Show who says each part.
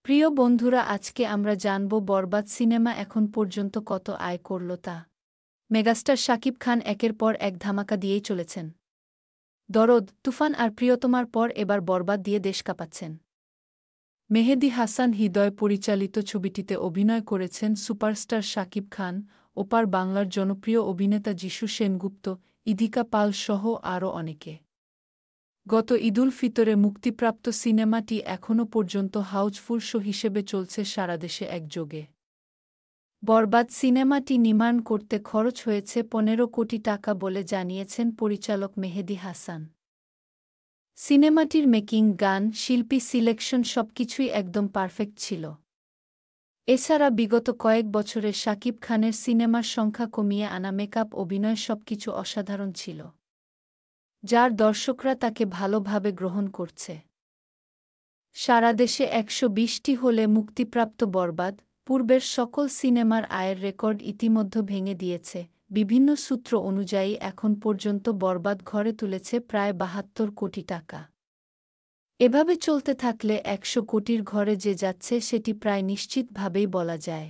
Speaker 1: প্রিয় বন্ধুরা, আজকে আমরা জানব বরবাদ সিনেমা এখন পর্যন্ত কত আয় করল তা। মেগাস্টার শাকিব খান একের পর এক ধামাকা দিয়েই চলেছেন। দরদ, তুফান আর প্রিয়তমার পর এবার বরবাদ দিয়ে দেশ কাঁপাচ্ছেন। মেহেদী হাসান হৃদয় পরিচালিত ছবিটিতে অভিনয় করেছেন সুপারস্টার শাকিব খান, ওপার বাংলার জনপ্রিয় অভিনেতা যিশু সেনগুপ্ত, ইধিকা পাল সহ আরও অনেকে। গত ঈদুল ফিতরে মুক্তিপ্রাপ্ত সিনেমাটি এখনও পর্যন্ত হাউজফুল শো হিসেবে চলছে সারা দেশে একযোগে। বরবাদ সিনেমাটি নির্মাণ করতে খরচ হয়েছে ১৫ কোটি টাকা বলে জানিয়েছেন পরিচালক মেহেদী হাসান। সিনেমাটির মেকিং, গান, শিল্পী সিলেকশন সবকিছুই একদম পারফেক্ট ছিল। এছাড়া বিগত কয়েক বছরে শাকিব খানের সিনেমার সংখ্যা কমিয়ে আনা, মেকআপ, অভিনয় সবকিছু অসাধারণ ছিল, যার দর্শকরা তাকে ভালোভাবে গ্রহণ করছে। সারা দেশে ১২০টি হলে মুক্তিপ্রাপ্ত বরবাদ পূর্বের সকল সিনেমার আয়ের রেকর্ড ইতিমধ্যে ভেঙে দিয়েছে। বিভিন্ন সূত্র অনুযায়ী এখন পর্যন্ত বরবাদ ঘরে তুলেছে প্রায় ৭২ কোটি টাকা। এভাবে চলতে থাকলে ১০০ কোটির ঘরে যে যাচ্ছে সেটি প্রায় নিশ্চিতভাবেই বলা যায়।